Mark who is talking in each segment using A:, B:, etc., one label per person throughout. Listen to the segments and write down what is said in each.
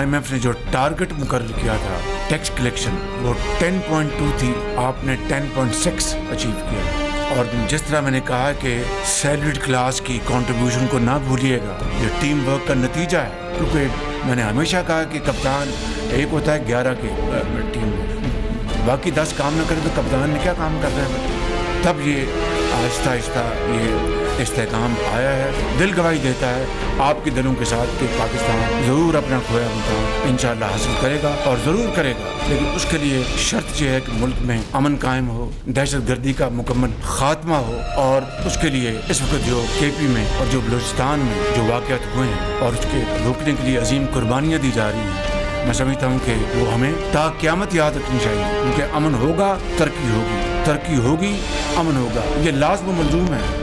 A: IMF ने जो target मुकर्रर किया था टैक्स कलेक्शन वो 10.2 थी, आपने 10.6 अचीव किया। और जिस तरह मैंने कहा कि सैलरीड क्लास की कंट्रीब्यूशन को ना भूलिएगा, ये टीम वर्क का नतीजा है। क्योंकि मैंने हमेशा कहा कि कप्तान एक होता है 11 की टीम में, बाकी 10 काम ना करे तो कप्तान ने क्या काम करना है। तब ये आहिस्ता आहिस्ता ये इस्तेकाम आया है, दिल गवाही देता है आपके दिलों के साथ कि पाकिस्तान ज़रूर अपना खोया मुकाम इंशाअल्लाह हासिल करेगा और ज़रूर करेगा। लेकिन उसके लिए शर्त यह है कि मुल्क में अमन कायम हो, दहशत गर्दी का मुकम्मल खात्मा हो। और उसके लिए इस वक्त जो KP में और जो बलूचिस्तान में जो वाक़यात हुए हैं और उसके रोकने के लिए अजीम कुर्बानियाँ दी जा रही हैं, मैं समझता हूँ कि वो हमें ता क़यामत याद रखनी चाहिए। क्योंकि अमन होगा तरक्की होगी, तरक्की होगी अमन होगा, ये लाज़िम मलज़ूम है।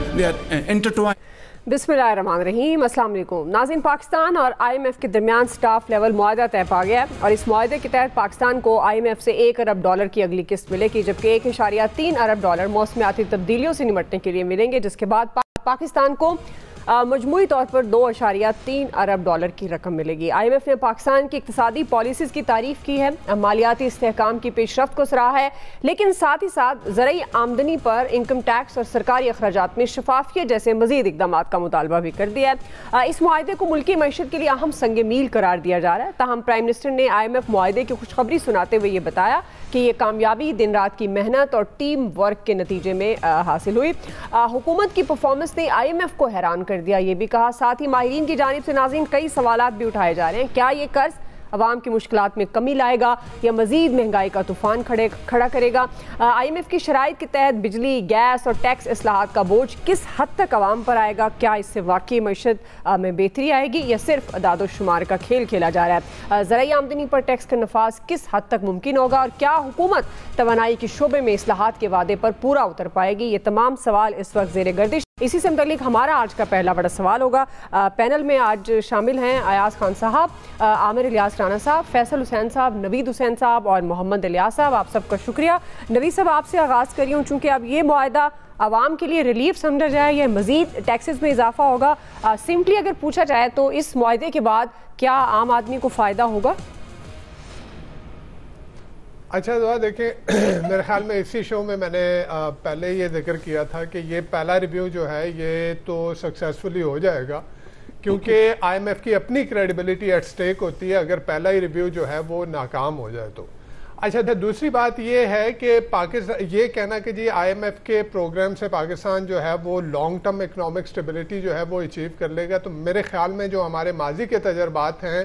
B: बिस्मिल्लाहिर्रहमानिर्रहीम, अस्सलाम वालेकुम नाज़रीन। पाकिस्तान और IMF के दरमियान स्टाफ लेवल मुआहदा तय पा गया है और इस मुआहदे के तहत पाकिस्तान को IMF से $1 अरब की अगली किस्त मिलेगी, जबकि $1.3 अरब मौसमियाती तब्दीलियों से निपटने के लिए मिलेंगे, जिसके बाद पाकिस्तान को मजमूई तौर पर $2.3 अरब की रकम मिलेगी। IMF ने पाकिस्तान की इक़्तिसादी पॉलिसीज़ की तारीफ़ की है, मालियाती इस्तेहकाम की पेशरफ्त को सराहा है, लेकिन साथ ही साथ ज़रई आमदनी पर इनकम टैक्स और सरकारी अखराजात में शफाफियत जैसे मज़ीद इक़दाम का मुतालबा भी कर दिया है। इस मुआहदे को मुल्की मईशत के लिए अहम संग मील करार दिया जा रहा है। ताहम प्राइम मिनिस्टर ने IMF मुआहदे की खुशखबरी सुनाते हुए ये बताया कि ये कामयाबी दिन रात की मेहनत और टीम वर्क के नतीजे में हासिल हुई। हुकूमत की परफॉर्मेंस ने IMF को हैरान कर दिया, ये भी कहा। साथ ही माहिरीन की जानिब से नाज़रीन कई सवालात भी उठाए जा रहे हैं। क्या ये कर्ज अवाम की मुश्किलात में कमी लाएगा या मज़ीद महंगाई का तूफान खड़ा करेगा? IMF की शराइत के तहत बिजली, गैस और टैक्स इस्लाहात का बोझ किस हद तक अवाम पर आएगा? क्या इससे वाकई मईशत में बेहतरी आएगी या सिर्फ अदाद शुमार का खेल खेला जा रहा है? ज़राई आमदनी पर टैक्स का नफाज किस हद तक मुमकिन होगा और क्या हुकूमत तवानाई के शोबे में इस्लाहात के वादे पर पूरा उतर पाएगी? ये तमाम सवाल इस वक्त ज़ेर गर्दिश। इसी से मुताल्लिक हमारा आज का पहला बड़ा सवाल होगा। पैनल में आज शामिल हैं अयाज खान साहब, आमिर इलियास राना साहब, फैसल हुसैन साहब, नवीद हुसैन साहब और मोहम्मद इलियास साहब। आप सबका शुक्रिया। नवीद साहब, आपसे आगाज़ करी हूँ, चूँकि अब ये मुआहदा आवाम के लिए रिलीफ समझा जाए या मज़ीद टैक्सेस में इजाफा होगा? सिंपली अगर पूछा जाए तो इस मुआहदे के बाद क्या आम आदमी को फ़ायदा होगा?
C: अच्छा दुआ देखें, मेरे ख्याल में इसी शो में मैंने पहले ये जिक्र किया था कि ये पहला रिव्यू जो है ये तो सक्सेसफुली हो जाएगा, क्योंकि IMF की अपनी क्रेडिबिलिटी एट स्टेक होती है अगर पहला ही रिव्यू जो है वो नाकाम हो जाए तो। अच्छा, दूसरी बात ये है कि पाकिस्तान ये कहना कि जी IMF के प्रोग्राम से पाकिस्तान जो है वो लॉन्ग टर्म इकनॉमिक स्टेबिलिटी जो है वो अचीव कर लेगा, तो मेरे ख्याल में जो हमारे माजी के तजर्बात हैं,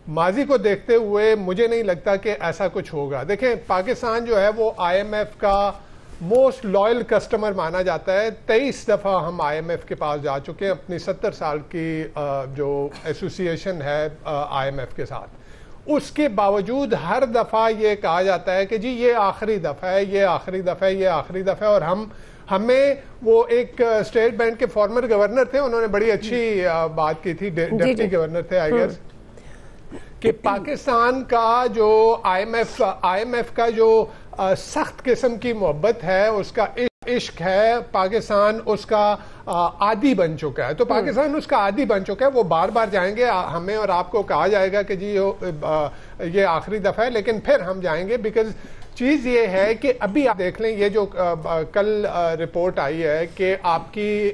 C: माजी को देखते हुए मुझे नहीं लगता कि ऐसा कुछ होगा। देखें, पाकिस्तान जो है वो IMF का मोस्ट लॉयल कस्टमर माना जाता है। 23 दफ़ा हम IMF के पास जा चुके हैं अपनी 70 साल की जो एसोसिएशन है IMF के साथ। उसके बावजूद हर दफ़ा ये कहा जाता है कि जी ये आखिरी दफ़ा है, ये आखिरी दफ़ा है, ये आखिरी दफ़ा है। और हमें वो एक स्टेट बैंक के फॉर्मर गवर्नर थे, उन्होंने बड़ी अच्छी बात की थी, डिप्टी गवर्नर थे आई गेस, कि पाकिस्तान का जो IMF का जो सख्त किस्म की मोहब्बत है, उसका इश्क है, पाकिस्तान उसका आदी बन चुका है। तो पाकिस्तान उसका आदी बन चुका है, वो बार बार जाएंगे, हमें और आपको कहा जाएगा कि जी ये आखिरी दफ़ा है, लेकिन फिर हम जाएंगे। बिकॉज चीज़ ये है कि अभी आप देख लें, ये जो कल रिपोर्ट आई है कि आपकी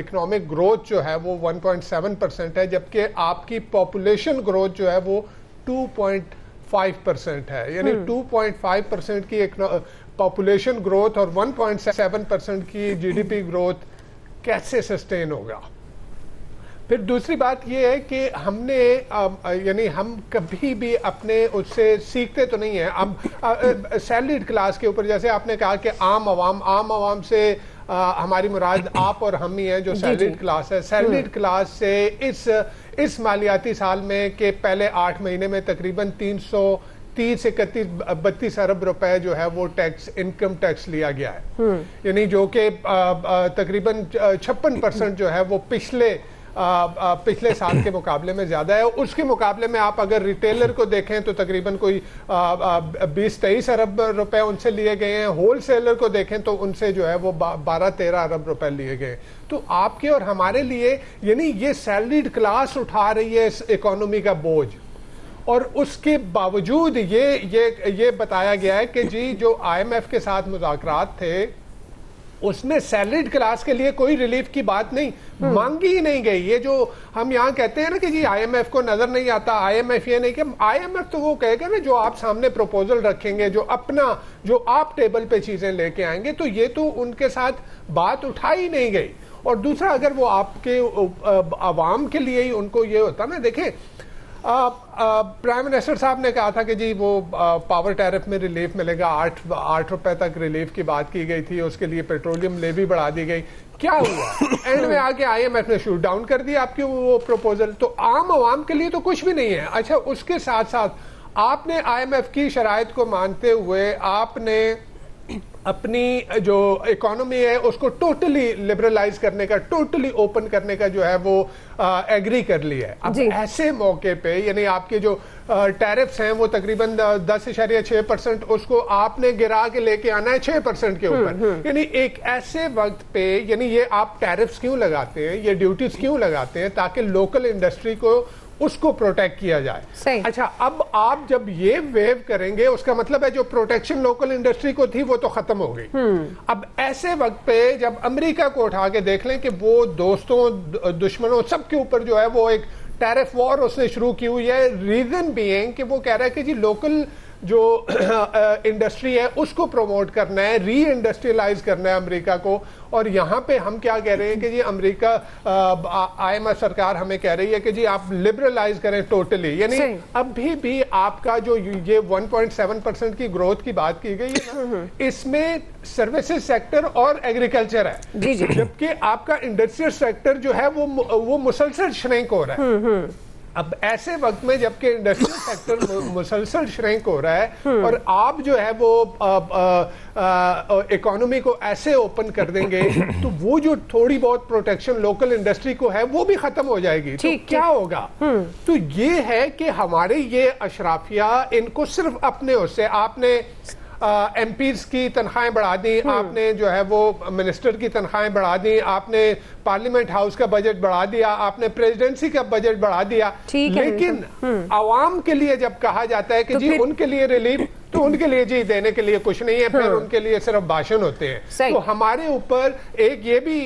C: इकोनॉमिक ग्रोथ जो है वो 1.7% है, जबकि आपकी पॉपुलेशन ग्रोथ जो है वो 2.5% है। यानी 2.5% की पॉपुलेशन ग्रोथ और 1.7% की GDP ग्रोथ कैसे सस्टेन होगा? फिर दूसरी बात यह है कि हमने यानी हम कभी भी अपने उससे सीखते तो नहीं है। अब सैलरीड क्लास के ऊपर जैसे आपने कहा कि आम आवाम से हमारी मुराद आप और हम ही हैं जो सैलरीड क्लास है। सैलरीड क्लास से इस मालियाती साल में के पहले 8 महीने में तकरीबन 330 31 अरब रुपए जो है वो इनकम टैक्स लिया गया है, यानी जो कि तकरीबन 56% जो है वो पिछले साल के मुकाबले में ज्यादा है। उसके मुकाबले में आप अगर रिटेलर को देखें तो तकरीबन कोई 20-23 अरब रुपए उनसे लिए गए हैं। होलसेलर को देखें तो उनसे जो है वो 12-13 अरब रुपए लिए गए। तो आपके और हमारे लिए यानी ये सैलरीड क्लास उठा रही है इस इकोनॉमी का बोझ, और उसके बावजूद ये बताया गया है कि जी जो IMF के साथ मुज़ाकरात थे उसमें सैलरीड क्लास के लिए कोई रिलीफ की बात नहीं मांगी ही नहीं गई। ये जो हम यहाँ कहते हैं ना कि जी IMF को नजर नहीं आता, IMF ये नहीं कि IMF तो वो कहेगा ना जो आप सामने प्रपोजल रखेंगे, जो आप टेबल पे चीजें लेके आएंगे, तो ये तो उनके साथ बात उठाई नहीं गई। और दूसरा, अगर वो आपके आवाम के लिए ही उनको ये होता ना, देखें प्राइम मिनिस्टर साहब ने कहा था कि जी वो पावर टैरिफ में रिलीफ मिलेगा, 8 रुपए तक रिलीफ की बात की गई थी, उसके लिए पेट्रोलियम लेवी बढ़ा दी गई। क्या हुआ? एंड में आके IMF ने शूट डाउन कर दिया आपकी वो प्रपोजल। तो आम आवाम के लिए तो कुछ भी नहीं है। अच्छा, उसके साथ साथ आपने IMF की शराइत को मानते हुए आपने अपनी जो इकोनॉमी है उसको टोटली लिबरलाइज करने का, टोटली ओपन करने का जो है वो एग्री कर लिया है। अब ऐसे मौके पे यानी आपके जो टैरिफ्स हैं वो तकरीबन 10.6%, उसको आपने गिरा के लेके आना है 6% के ऊपर। यानी एक ऐसे वक्त पे यानी ये आप टैरिफ्स क्यों लगाते हैं, ये ड्यूटीज क्यों लगाते हैं? ताकि लोकल इंडस्ट्री को उसको प्रोटेक्ट किया जाए। अच्छा, अब आप जब ये वेव करेंगे उसका मतलब है जो प्रोटेक्शन लोकल इंडस्ट्री को थी वो तो खत्म हो गई। अब ऐसे वक्त पे जब अमेरिका को उठा के देख लें कि वो दोस्तों दुश्मनों सबके ऊपर जो है वो एक टैरिफ वॉर उसने शुरू की हुई है। रीजन बीइंग कि वो कह रहा है कि जी लोकल जो इंडस्ट्री है उसको प्रमोट करना है, री इंडस्ट्रियलाइज करना है अमेरिका को। और यहाँ पे हम क्या कह रहे हैं कि जी अमेरिका IMF सरकार हमें कह रही है कि जी आप लिबरलाइज करें टोटली। यानी अभी भी आपका जो ये 1.7% की ग्रोथ की बात की गई है ना, इसमें सर्विसेज सेक्टर और एग्रीकल्चर है, जबकि आपका इंडस्ट्रियल सेक्टर जो है वो मुसलसल श्रिंक हो रहा है। अब ऐसे वक्त में जबकि इंडस्ट्रियल सेक्टर मुसलसल श्रिंक हो रहा है और आप जो है वो इकोनॉमी को ऐसे ओपन कर देंगे तो वो जो थोड़ी बहुत प्रोटेक्शन लोकल इंडस्ट्री को है वो भी खत्म हो जाएगी। तो क्या होगा? तो ये है कि हमारे ये अशराफिया इनको सिर्फ अपने उससे आपने MPs की तनख्वाहें बढ़ा दी, आपने जो है वो मिनिस्टर की तनख्वाहें बढ़ा दी, आपने पार्लियामेंट हाउस का बजट बढ़ा दिया, आपने प्रेसिडेंसी का बजट बढ़ा दिया, लेकिन आवाम के लिए जब कहा जाता है कि तो जी उनके लिए रिलीफ, तो उनके लिए जी देने के लिए कुछ नहीं है, फिर उनके लिए सिर्फ भाषण होते हैं। तो हमारे ऊपर एक ये भी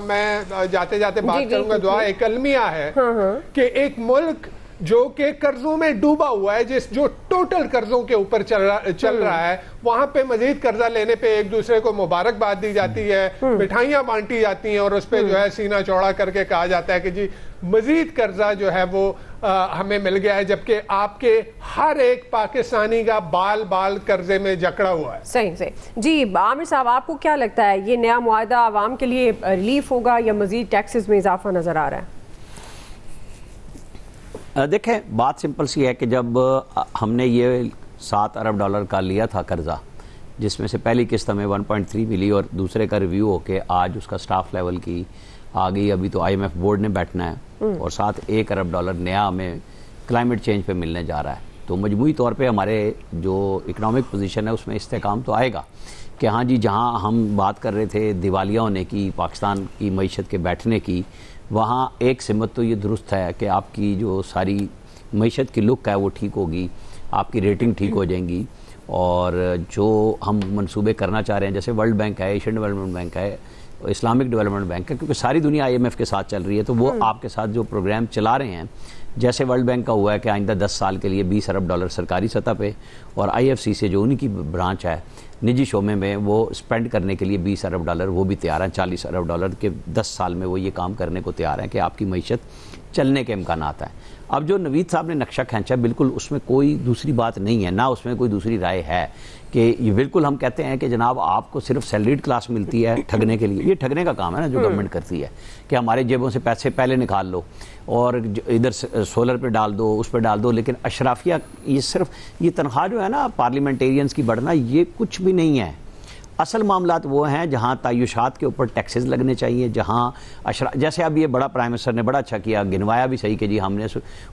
C: मैं जाते जाते बात करूंगा, दुआ एक अलमिया है कि एक मुल्क जो कि कर्जों में डूबा हुआ है, जो टोटल कर्जों के ऊपर चल रहा है, वहां पे मजीद कर्जा लेने पे एक दूसरे को मुबारकबाद दी जाती है, मिठाइयां बांटी जाती हैं और उस पे जो है सीना चौड़ा करके कहा जाता है कि जी मजीद कर्जा जो है वो हमें मिल गया है, जबकि आपके हर एक पाकिस्तानी का बाल बाल कर्जे में जकड़ा हुआ है।
B: सही जी। आमिर साहब, आपको क्या लगता है ये नया मुआहदा आवाम के लिए रिलीफ होगा या मजीद टैक्सेस में इजाफा नजर आ रहा है?
D: देखें, बात सिंपल सी है कि जब हमने ये $7 अरब का लिया था कर्जा, जिसमें से पहली किस्त हमें 1.3 मिली और दूसरे का रिव्यू होके आज उसका स्टाफ लेवल की आ गई, अभी तो IMF बोर्ड ने बैठना है और साथ $1 अरब नया हमें क्लाइमेट चेंज पे मिलने जा रहा है। तो मजमूई तौर पे हमारे जो इकनॉमिक पोजीशन है उसमें इस्तेकाम तो आएगा कि हाँ जी, जहाँ हम बात कर रहे थे दिवालिया होने की, पाकिस्तान की मईशत के बैठने की, वहाँ एक सिमत तो ये दुरुस्त है कि आपकी जो सारी मईशत की लुक है वो ठीक होगी, आपकी रेटिंग ठीक हो जाएंगी और जो हम मंसूबे करना चाह रहे हैं, जैसे वर्ल्ड बैंक है, एशियन डेवलपमेंट बैंक है, इस्लामिक डेवलपमेंट बैंक है, क्योंकि सारी दुनिया IMF के साथ चल रही है, तो वो आपके साथ जो प्रोग्राम चला रहे हैं, जैसे वर्ल्ड बैंक का हुआ है कि आइंदा 10 साल के लिए $20 अरब सरकारी सतह पे, और IFC से जो उन्हीं की ब्रांच है निजी शोबे में, वो स्पेंड करने के लिए $20 अरब वो भी तैयार हैं। $40 अरब के 10 साल में वो ये काम करने को तैयार हैं कि आपकी मईशत चलने के इम्कानात हैं। अब जो नवीद साहब ने नक्शा खींचा, बिल्कुल उसमें कोई दूसरी बात नहीं है, ना उसमें कोई दूसरी राय है कि ये बिल्कुल हम कहते हैं कि जनाब आपको सिर्फ सैलरीड क्लास मिलती है ठगने के लिए। ये ठगने का काम है ना जो गवर्नमेंट करती है कि हमारे जेबों से पैसे पहले निकाल लो और इधर सोलर पे डाल दो, उस पर डाल दो, लेकिन अशराफिया ये सिर्फ ये तनख्वाह जो है ना पार्लियामेंटेरियंस की बढ़ना, ये कुछ भी नहीं है। असल मामलात वो हैं जहाँ तायुशात के ऊपर टैक्सेस लगने चाहिए, जहाँ जैसे अब ये बड़ा प्राइम मिनिस्टर ने बड़ा अच्छा किया, गिनवाया भी सही कि जी हमने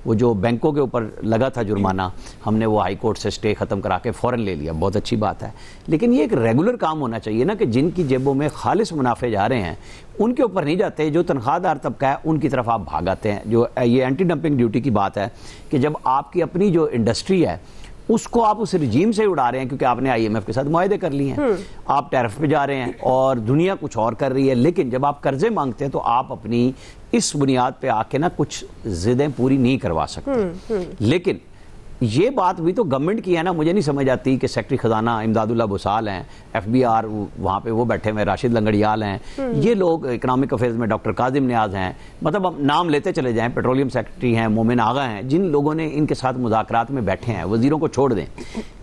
D: वो जो बैंकों के ऊपर लगा था जुर्माना, हमने वो हाई कोर्ट से स्टे ख़त्म करा के फ़ौरन ले लिया, बहुत अच्छी बात है। लेकिन ये एक रेगुलर काम होना चाहिए ना कि जिनकी जेबों में खालिस मुनाफे जा रहे हैं उनके ऊपर नहीं जाते, जो तनख्वाहदार तबका है उनकी तरफ आप भागाते हैं। जो ये एंटी डंपिंग ड्यूटी की बात है कि जब आपकी अपनी जो इंडस्ट्री है उसको आप उस रिजीम से उड़ा रहे हैं क्योंकि आपने IMF के साथ मुआहदे कर लिए हैं, आप टैरिफ पे जा रहे हैं और दुनिया कुछ और कर रही है। लेकिन जब आप कर्जे मांगते हैं तो आप अपनी इस बुनियाद पे आके ना कुछ जिद्दें पूरी नहीं करवा सकते। लेकिन ये बात भी तो गवर्नमेंट की है ना, मुझे नहीं समझ आती कि सेक्रेटरी खजाना इमदादुल्ला बुसाल हैं, FBR वहाँ पे वो बैठे हुए राशिद लंगड़ियाल हैं, ये लोग इकनॉमिक अफेयर्स में डॉक्टर काजिम न्याज हैं, मतलब हम नाम लेते चले जाएं, पेट्रोलियम सेक्रेटरी हैं, मोमिन आगा हैं, जिन लोगों ने इनके साथ मुज़ाकरात में बैठे हैं, वजीरों को छोड़ दें,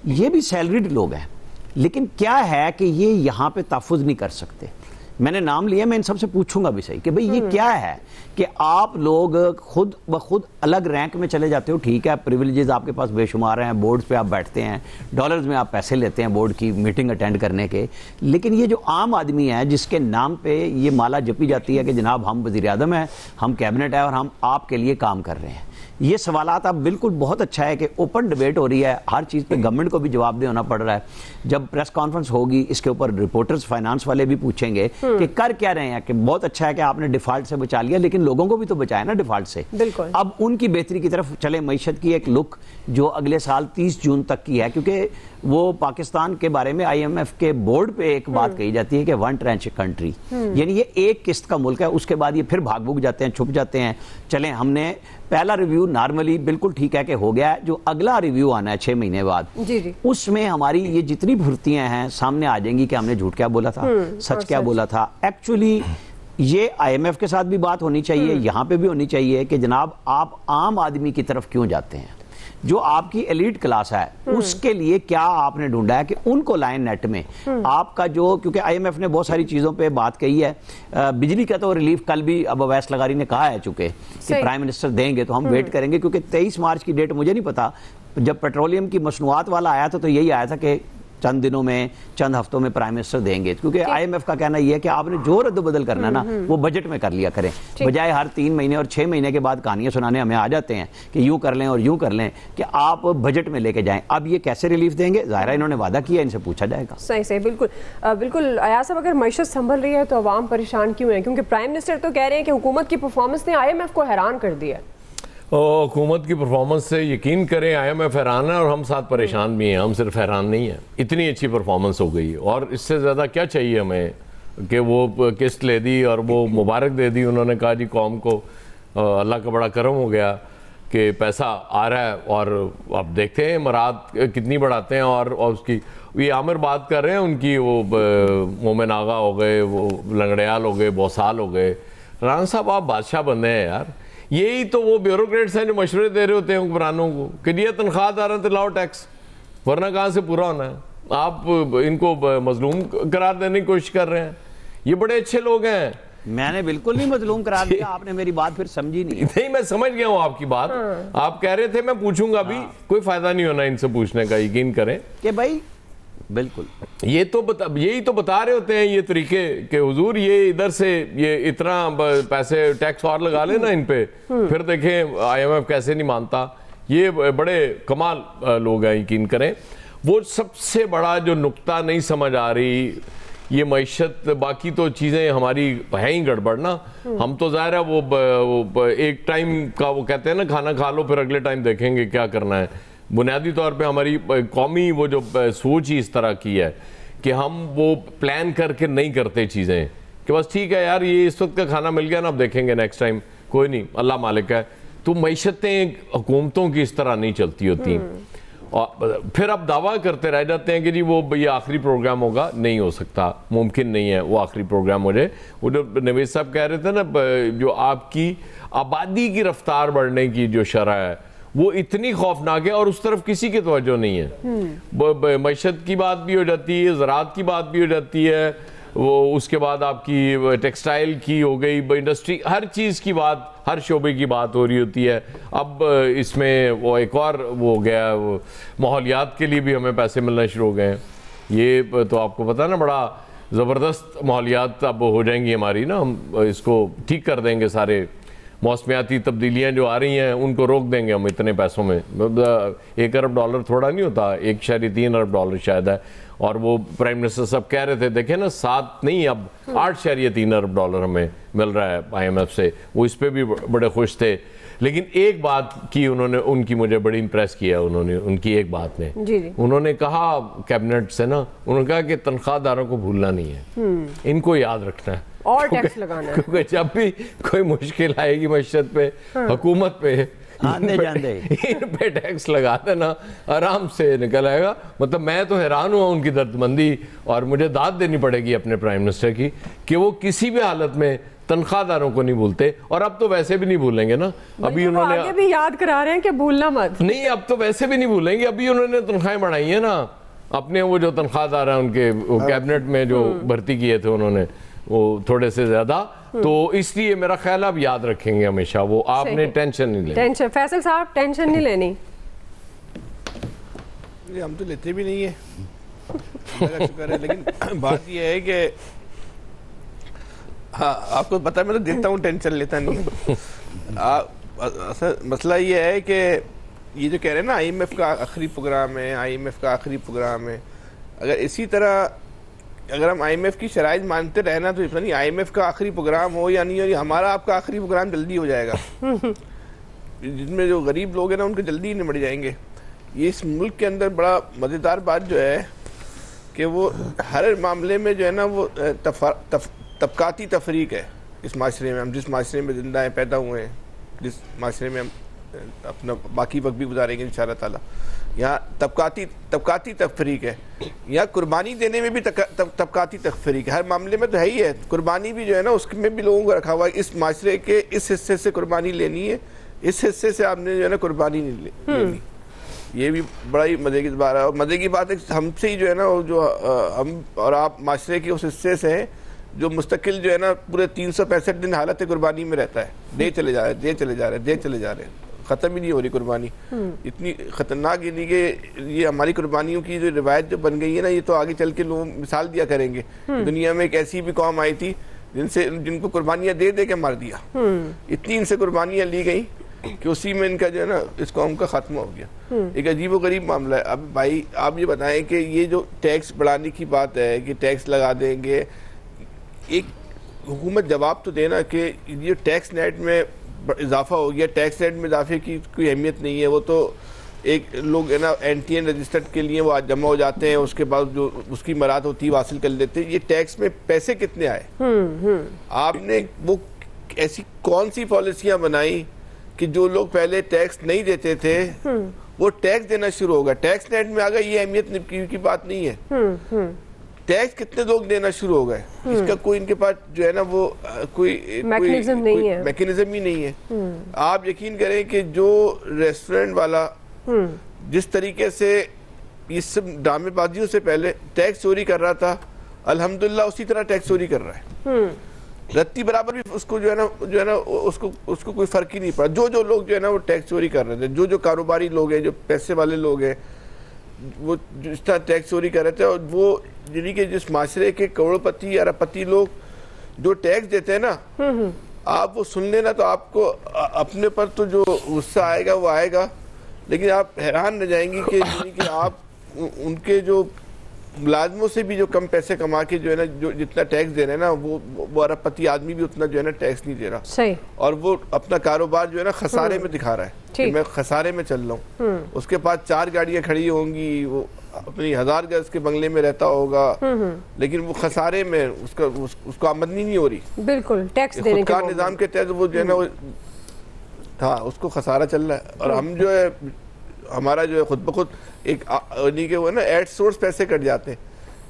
D: ये भी सैलरीड लोग हैं। लेकिन क्या है कि ये यहाँ पे तहफ़्फ़ुज़ नहीं कर सकते। मैंने नाम लिया, मैं इन सबसे पूछूंगा भी सही कि भाई ये क्या है कि आप लोग खुद ब खुद अलग रैंक में चले जाते हो। ठीक है, प्रिविलेजेस आपके पास बेशुमार हैं, बोर्ड्स पे आप बैठते हैं, डॉलर्स में आप पैसे लेते हैं बोर्ड की मीटिंग अटेंड करने के। लेकिन ये जो आम आदमी है जिसके नाम पे ये माला जपी जाती है कि जनाब हम वज़ीर आज़म हैं, हम कैबिनेट है और हम आपके लिए काम कर रहे हैं, ये सवालात अब बिल्कुल बहुत अच्छा है कि ओपन डिबेट हो रही है, हर चीज़ पे गवर्नमेंट को भी जवाबदेह होना पड़ रहा है। जब प्रेस कॉन्फ्रेंस होगी इसके ऊपर रिपोर्टर्स फाइनेंस वाले भी पूछेंगे कि कर क्या रहे हैं, कि बहुत अच्छा है कि आपने डिफॉल्ट से बचा लिया, लेकिन लोगों को भी तो बचाया ना डिफॉल्ट से।
B: बिल्कुल।
D: अब उनकी बेहतरी की तरफ चले। मईशत की एक लुक जो अगले साल 30 जून तक की है, क्योंकि वो पाकिस्तान के बारे में IMF के बोर्ड पे एक बात कही जाती है कि वन ट्रेंच कंट्री, यानी ये एक किस्त का मुल्क है। उसके बाद ये फिर भाग भूग जाते हैं, छुप जाते हैं। चलें, हमने पहला रिव्यू नॉर्मली बिल्कुल ठीक है कि हो गया है, जो अगला रिव्यू आना है 6 महीने बाद, जी। उसमें हमारी ये जितनी भर्तियां हैं सामने आ जाएंगी कि हमने झूठ क्या बोला था, सच क्या बोला था। एक्चुअली ये IMF के साथ भी बात होनी चाहिए, यहाँ पे भी होनी चाहिए कि जनाब आप आम आदमी की तरफ क्यों जाते हैं, जो आपकी एलीट क्लास है उसके लिए क्या आपने ढूंढा है कि उनको लाइन नेट में आपका जो, क्योंकि IMF ने बहुत सारी चीज़ों पे बात कही है। बिजली का तो रिलीफ कल भी अब अवैस लगारी ने कहा है चूंकि कि प्राइम मिनिस्टर देंगे, तो हम वेट करेंगे क्योंकि 23 मार्च की डेट मुझे नहीं पता। जब पेट्रोलियम की मसनूआत वाला आया था तो यही आया था कि चंद दिनों में, चंद हफ्तों में प्राइम मिनिस्टर देंगे, क्योंकि IMF का कहना यह है कि आपने जो रद्द बदल करना ना वो बजट में कर लिया करें, बजाय हर 3 महीने और 6 महीने के बाद कहानियां सुनाने हमें आ जाते हैं कि यूं कर लें और यूं कर लें, कि आप बजट में लेके जाएं। अब ये कैसे रिलीफ देंगे, ज़ाहिर है इन्होंने वादा किया, इनसे पूछा जाएगा।
B: सही सही, बिल्कुल बिल्कुल। अयाज साहब, अगर मईशत संभल रही है तो अवाम परेशान क्यों है? क्योंकि प्राइम मिनिस्टर तो कह रहे हैं कि हुकूमत की परफॉर्मेंस ने IMF को हैरान कर दिया।
E: हुकूमत की परफॉर्मेंस से यकीन करें IMF हैरान है और हम साथ परेशान भी हैं। हम सिर्फ हैरान नहीं हैं, इतनी अच्छी परफॉर्मेंस हो गई और इससे ज़्यादा क्या चाहिए हमें कि वो किस्त ले दी और वो मुबारक दे दी। उन्होंने कहा जी कौम को अल्लाह का बड़ा करम हो गया कि पैसा आ रहा है और अब देखते हैं मराद कितनी बढ़ाते हैं। और उसकी ये आमिर बात कर रहे हैं उनकी, वो मोमिन आगा हो गए, वो लंगड़ियाल हो गए, बौसाल हो गए। राना साहब आप बादशाह बंदे हैं यार, यही तो वो ब्यूरोक्रेट्स हैं जो मशवरे दे रहे होते हैं हुक्मरानों को कि ये तनख्वाहदार हैं तो लाओ टैक्स, वरना कहाँ से पूरा होना है। आप इनको मजलूम करार देने की कोशिश कर रहे हैं। ये बड़े अच्छे लोग हैं।
D: मैंने बिल्कुल नहीं मजलूम करार दिया, आपने मेरी बात फिर समझी नहीं।
E: नहीं, मैं समझ गया हूँ आपकी बात। आप कह रहे थे मैं पूछूंगा भी, कोई फायदा नहीं होना इनसे पूछने का, यकीन करें
D: कि भाई बिल्कुल
E: ये तो यही तो बता रहे होते हैं ये तरीके कि हुजूर ये इधर से ये इतना पैसे टैक्स और लगा लेना इन पे, फिर देखें IMF कैसे नहीं मानता। ये बड़े कमाल लोग हैं, यकीन करें। वो सबसे बड़ा जो नुक्ता नहीं समझ आ रही ये मईशत, बाकी तो चीज़ें हमारी है ही गड़बड़ ना। हम तो ज़ाहिर है वो एक टाइम का वो कहते हैं ना, खाना खा लो फिर अगले टाइम देखेंगे क्या करना है। बुनियादी तौर पे हमारी कौमी वो जो सोच ही इस तरह की है कि हम वो प्लान करके नहीं करते चीज़ें कि बस ठीक है यार ये इस वक्त का खाना मिल गया ना, अब देखेंगे नेक्स्ट टाइम, कोई नहीं, अल्लाह मालिक है। तो मईशतें हुकूमतों की इस तरह नहीं चलती होती। और फिर अब दावा करते रह जाते हैं कि जी वो ये आखिरी प्रोग्राम होगा। नहीं हो सकता, मुमकिन नहीं है वो आखिरी प्रोग्राम हो जाए। वो जो नवेद साहब कह रहे थे ना, जो आपकी आबादी की रफ्तार बढ़ने की जो शरह है वो इतनी खौफनाक है और उस तरफ किसी की तवज्जो नहीं है। मईशत की बात भी हो जाती है, ज़राअत की बात भी हो जाती है, वो उसके बाद आपकी टेक्सटाइल की हो गई, इंडस्ट्री, हर चीज़ की बात, हर शोबे की बात हो रही होती है। अब इसमें वो एक और वो हो गया, माहौलियात के लिए भी हमें पैसे मिलना शुरू हो गए हैं। ये तो आपको पता ना, बड़ा ज़बरदस्त माहौलियात अब हो जाएंगी हमारी ना, हम इसको ठीक कर देंगे, सारे मौसमियाती तब्दीलियाँ जो आ रही हैं उनको रोक देंगे हम इतने पैसों में। 1 अरब डॉलर थोड़ा नहीं होता, 1.3 अरब डॉलर शायद है। और वो प्राइम मिनिस्टर सब कह रहे थे, देखें ना 7 नहीं अब 8.3 अरब डॉलर हमें मिल रहा है IMF से, वो इस पर भी बड़े खुश थे। लेकिन एक बात की उन्होंने, उनकी मुझे बड़ी इंप्रेस किया उन्होंने, उनकी एक बात ने उन्होंने कहा कैबिनेट से ना, उन्होंने कहा कि तनख्वाहदारों को भूलना नहीं है, इनको याद रखना है
B: और टैक्स लगाना है,
E: क्योंकि जब भी कोई मुश्किल आएगी मईशत पे, हुकूमत पे,
D: आंदे जांदे
E: इन पे टैक्स लगा देना, आराम से निकल आएगा। मतलब मैं तो हैरान हुआ उनकी दर्दमंदी, और मुझे दाद देनी पड़ेगी अपने प्राइम मिनिस्टर की कि वो किसी भी हालत में तनख्वाहदारों को नहीं भूलते, और अब तो वैसे भी नहीं भूलेंगे ना। अभी उन्होंने
B: आगे भी याद करा रहे हैं कि भूलना मत,
E: नहीं अब तो वैसे भी नहीं भूलेंगे। अभी उन्होंने तनख्वाहें बढ़ाई है ना अपने, वो जो तनख्वाहदार हैं उनके कैबिनेट में जो भर्ती किए थे उन्होंने, वो थोड़े से ज्यादा, तो इसलिए मेरा ख्याल अब याद रखेंगे हमेशा वो। आपने टेंशन नहीं लेनी।
B: टेंशन फैसल साहब टेंशन नहीं लेनी,
F: हम तो लेते भी नहीं है, शुक्र है। लेकिन बात यह है कि हाँ, आपको पता है मैं तो देता हूँ, टेंशन लेता नहीं। असल मसला ये है कि ये जो कह रहे हैं ना IMF का आखिरी प्रोग्राम है, IMF का आखिरी प्रोग्राम है, अगर इसी तरह अगर हम IMF की शराइत मानते रहे ना, तो इतना नहीं IMF का आखिरी प्रोग्राम हो या नहीं हो, हमारा आपका आखिरी प्रोग्राम जल्दी हो जाएगा। जिसमें जो गरीब लोग हैं ना उनके जल्दी ही निपट जाएंगे। ये इस मुल्क के अंदर बड़ा मज़ेदार बात जो है कि वो हर मामले में जो है ना वो तबकाती तफरीक है इस माशरे में। हम जिस माशरे में ज़िंदा हैं, पैदा हुए हैं, जिस माशरे में हम अपना बाकी वक्त भी गुजारेंगे इंशाअल्लाह ताला, यहाँ तबकाती तफरीक है। यहाँ कुर्बानी देने में भी तबकाती तफरीक है, हर मामले में तो है ही है। कुर्बानी भी जो है ना उसमें भी लोगों को रखा हुआ है, इस माशरे के इस हिस्से से कुर्बानी लेनी है, इस हिस्से से आपने जो है ना कुर्बानी नहीं लेनी। ये भी बड़ा ही मज़े की बात है। और मज़े की बात है हमसे ही जो है ना जो हम और आप माशरे के उस हिस्से से हैं जो मुस्तकिल जो है ना पूरे 365 दिन हालत कुर्बानी में रहता है, दे चले जा रहे, दे चले जा रहे, दे चले जा रहे, ख़त्म ही नहीं हो रही कुर्बानी। इतनी ख़तरनाक यानी कि ये हमारी कुर्बानियों की जो रिवायत जो बन गई है ना, ये तो आगे चल के लोग मिसाल दिया करेंगे। दुनिया में एक ऐसी भी कौम आई थी जिनको कुर्बानियाँ दे दे के मार दिया, इतनी इनसे कुर्बानियाँ ली गई कि उसी में इनका जो है ना इस कौम का खात्मा हो गया। एक अजीब व गरीब मामला है। अब भाई आप ये बताएं कि ये जो टैक्स बढ़ाने की बात है कि टैक्स लगा देंगे, एक हुकूमत जवाब तो देना कि ये टैक्स नेट में इजाफा हो गया, टैक्स नेट में इजाफे की कोई अहमियत नहीं है। वो तो एक लोग है ना NTN रजिस्टर्ड के लिए वो आज जमा हो जाते हैं, उसके बाद जो उसकी मराद होती है वो हासिल कर लेते हैं। ये टैक्स में पैसे कितने आए? आपने वो ऐसी कौन सी पॉलिसियां बनाई कि जो लोग पहले टैक्स नहीं देते थे वो टैक्स देना शुरू होगा? टैक्स नेट में आ गया, ये अहमियत की बात नहीं है। टैक्स कितने लोग देना शुरू हो गए, इसका कोई इनके पास जो है ना वो कोई मैकेनिज्म ही नहीं है। आप यकीन करें कि जो रेस्टोरेंट वाला जिस तरीके से इस सब ड्रामेबाजियों से पहले टैक्स चोरी कर रहा था, अल्हम्दुलिल्लाह उसी तरह टैक्स चोरी कर रहा है। रत्ती बराबर भी उसको जो है ना उसको कोई फर्क ही नहीं पड़ा। जो लोग जो है ना वो टैक्स चोरी कर रहे थे, जो कारोबारी लोग हैं, जो पैसे वाले लोग हैं, वो जिस तरह टैक्स चोरी कर रहे थे, और वो यानी कि जिस माशरे के करोड़पति अरबपति लोग जो टैक्स देते हैं ना, आप वो सुन लेना तो आपको अपने पर तो जो गुस्सा आएगा वो आएगा, लेकिन आप हैरान रह जाएंगी कि आप उनके जो मुलाजमों से भी जो कम पैसे कमा के जो है ना जो जितना टैक्स दे रहे हैं ना, वो अरबपति आदमी भी उतना जो है ना टैक्स नहीं दे रहा।
B: सही।
F: और वो अपना कारोबार जो है ना खसारे में दिखा रहा है कि मैं खसारे में चल रहा हूँ। उसके पास 4 गाड़ियां खड़ी होंगी, वो अपनी 1000 गज के बंगले में रहता होगा, लेकिन वो खसारे में उसको आमदनी नहीं हो रही। बिल्कुल, टैक्स देने के निजाम के तहत वो जो है ना हाँ उसको खसारा चल रहा है। और हम जो है हमारा जो है खुद ब खुद एक नहीं के वो है ना एड सोर्स पैसे कट जाते हैं।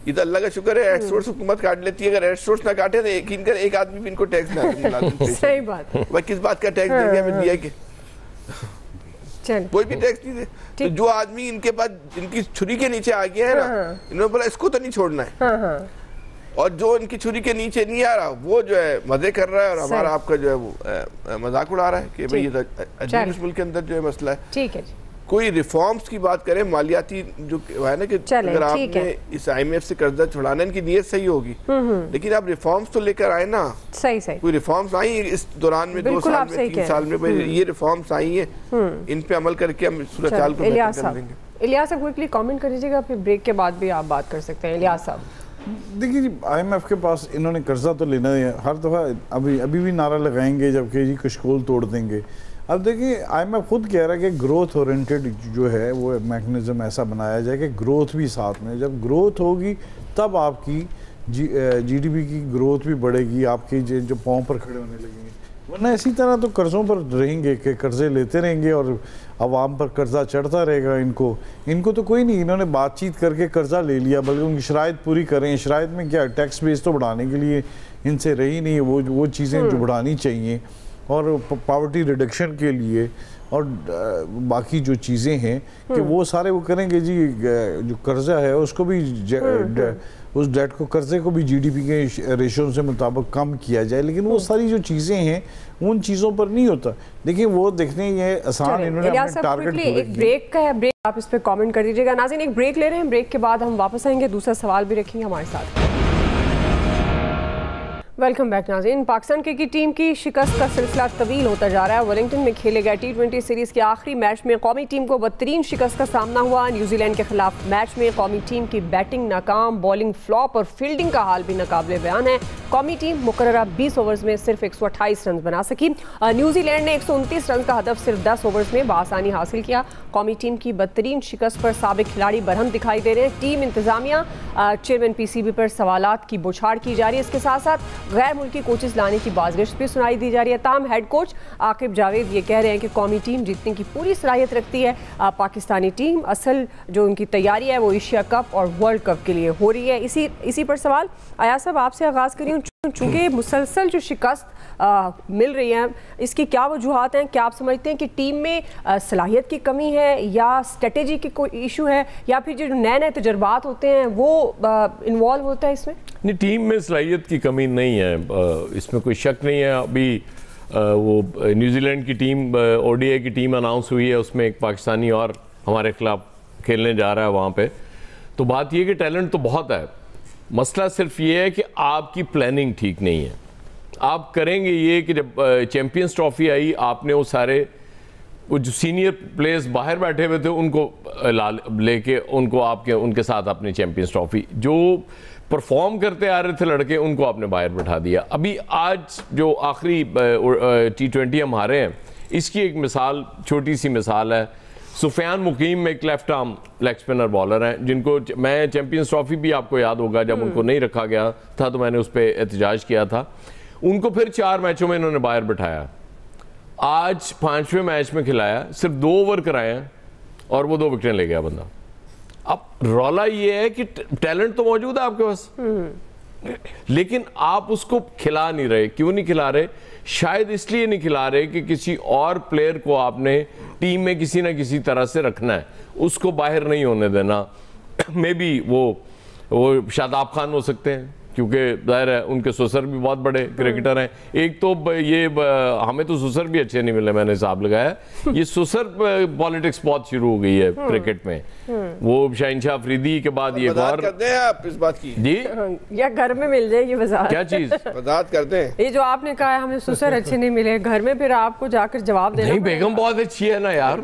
F: ये तो अल्लाह का शुक्र है एड सोर्स हुकूमत काट लेती है। अगर एड सोर्स ना काटे तो एक आदमी भी इनको टैक्स ना
B: सही बात है।
F: भाई किस बात का टैक्स देंगे हमें दिया कि कोई भी टैक्स नहीं दे। तो जो आदमी इनके पास इनकी छुरी के नीचे आ गया है ना, इन्होंने बोला इसको तो नहीं छोड़ना है, और जो इनकी छुरी के नीचे नहीं आ रहा वो जो है मजे कर रहा है, और हमारा आपका जो है वो मजाक उड़ा रहा है कि भाई ये तो अजीब इस मुल्क के अंदर जो है मसला है।
B: ठीक है जी।
F: कोई रिफॉर्म्स की बात करें, मालियाती जो है ना कि अगर आपने इस IMF से कर्जा छुड़ाना, इनकी नीयत सही होगी, लेकिन आप रिफॉर्म्स तो लेकर आए ना।
B: सही
F: कोई रिफॉर्म्स आई इस दौरान में, 2 साल में, 3 साल में, ये रिफॉर्म्स आई हैं, इन पे अमल करके हम सूरत हाल को बेहतर कर देंगे।
B: इलियास साहब क्विकली कमेंट कर दीजिएगा, फिर ब्रेक के बाद भी आप बात कर सकते हैं। इलियास साहब
G: देखिए जी, IMF के पास इन्होंने कर्जा तो लेना है, हर दफ़ा अभी भी नारा लगाएंगे जबकि जी कशकोल तोड़ देंगे। अब देखिए IMF खुद कह रहा है कि ग्रोथ ओरिएंटेड जो है वो मैकेनिज्म ऐसा बनाया जाए कि ग्रोथ भी साथ में, जब ग्रोथ होगी तब आपकी GDP की ग्रोथ भी बढ़ेगी, आपकी जो पाँव पर खड़े होने लगेंगे। वरना इसी तरह तो कर्ज़ों पर रहेंगे कि कर्ज़े लेते रहेंगे और आवाम पर कर्जा चढ़ता रहेगा। इनको तो कोई नहीं, इन्होंने बातचीत करके कर्जा ले लिया, बल्कि उनकी शराइत पूरी करें। शराइत में क्या, टैक्स बेस तो बढ़ाने के लिए इनसे रही नहीं वो चीज़ें जो बढ़ानी चाहिए, और पॉवर्टी रिडक्शन के लिए और बाकी जो चीज़ें हैं कि वो सारे वो करेंगे जी। जो कर्जा है उसको भी उस डेट को, कर्जे को भी GDP के रेशो से मुताबिक कम किया जाए, लेकिन वो सारी जो चीज़ें हैं उन चीज़ों पर नहीं होता। देखिए वो देखने ये आसान, इन्होंने अपने टारगेट पूरे
B: एक ब्रेक का है, ब्रेक आप इस पर कमेंट कर दीजिएगा। नाज़रीन एक ब्रेक ले रहे हैं, ब्रेक के बाद हम वापस आएंगे, दूसरा सवाल भी रखेंगे हमारे साथ। वेलकम बैक नाज़रीन। पाकिस्तान क्रिकेट टीम की शिकस्त का सिलसिला तवील होता जा रहा है। वेलिंगटन में खेले गए T20 सीरीज़ के आखिरी मैच में कौमी टीम को बदतरीन शिकस्त का सामना हुआ। न्यूजीलैंड के खिलाफ मैच में कौमी टीम की बैटिंग नाकाम, बॉलिंग फ्लॉप और फील्डिंग का हाल भी नाकाबिले बयान है। कौमी टीम मुकर्ररा 20 ओवर्स में सिर्फ 128 रन बना सकी। न्यूजीलैंड ने 129 रन का हदफ सिर्फ 10 ओवर्स में बासानी हासिल किया। कौमी टीम की बदतरीन शिकस्त पर साबिक खिलाड़ी बरहम दिखाई दे रहे हैं। टीम इंतजामिया, चेयरमैन PCB पर सवालात की बौछार की जा रही है। इसके साथ साथ गैर मुल्की कोचेस लाने की बाज़गिश्त भी सुनाई दी जा रही है। ताम हेड कोच आकिब जावेद ये कह रहे हैं कि कौमी टीम जीतने की पूरी सलाहियत रखती है। पाकिस्तानी टीम असल जो उनकी तैयारी है वो एशिया कप और वर्ल्ड कप के लिए हो रही है। इसी पर सवाल आया साहब आपसे आगाज़ करिए। चूँकि मुसलसल जो शिकस्त मिल रही है, इसकी क्या वजूहात हैं? क्या आप समझते हैं कि टीम में सलाहियत की कमी है या स्ट्रेटेजी की कोई इशू है, या फिर जो नए तजुर्बात होते हैं वो इन्वॉल्व होता है इसमें?
E: नहीं, टीम में सलाहियत की कमी नहीं है, इसमें कोई शक नहीं है। अभी वो न्यूजीलैंड की टीम, ODI की टीम अनाउंस हुई है, उसमें एक पाकिस्तानी और हमारे खिलाफ खेलने जा रहा है वहाँ पे। तो बात ये कि टैलेंट तो बहुत है, मसला सिर्फ ये है कि आपकी प्लानिंग ठीक नहीं है। आप करेंगे ये कि जब चैंपियंस ट्रॉफी आई, आपने वो सारे वो जो सीनियर प्लेयर्स बाहर बैठे हुए थे उनको लेके उनके साथ अपनी चैंपियंस ट्रॉफी जो परफॉर्म करते आ रहे थे लड़के, उनको आपने बाहर बैठा दिया। अभी आज जो आखिरी T20 हम हारे हैं, इसकी एक मिसाल, छोटी सी मिसाल है। सुफियान मुकीम में एक left arm leg spinner bowler हैं, जिनको मैं चैंपियंस ट्रॉफी भी आपको याद होगा जब उनको नहीं रखा गया था तो मैंने उस पर एहतजाज किया था। उनको फिर 4 मैचों में इन्होंने बाहर बिठाया। आज 5वें मैच में खिलाया, सिर्फ 2 ओवर कराए हैं और वो 2 विकेटें ले गया बंदा। अब रौला ये है कि टैलेंट तो मौजूद है आपके पास, लेकिन आप उसको खिला नहीं रहे। क्यों नहीं खिला रहे? शायद इसलिए नहीं खिला रहे कि किसी और प्लेयर को आपने टीम में किसी ना किसी तरह से रखना है, उसको बाहर नहीं होने देना। मे बी वो शादाब खान हो सकते हैं, क्योंकि जाहिर है उनके ससुर भी बहुत बड़े क्रिकेटर हैं। एक तो ये हमें तो ससुर भी अच्छे नहीं मिले, मैंने हिसाब लगाया। ये ससुर पॉलिटिक्स बहुत शुरू हो गई है क्रिकेट में। वो शहनशाह अफरीदी के बाद ये
F: वजाहत करते हैं आप इस बात की
E: जी,
B: या घर में मिल जाएगी वजाहत?
E: क्या चीज
F: वजाहत करते हैं?
B: ये जो आपने कहा है हमें ससुर अच्छे नहीं मिले, घर में फिर आपको जाकर जवाब देना।
E: नहीं, बेगम बहुत अच्छी है ना यार,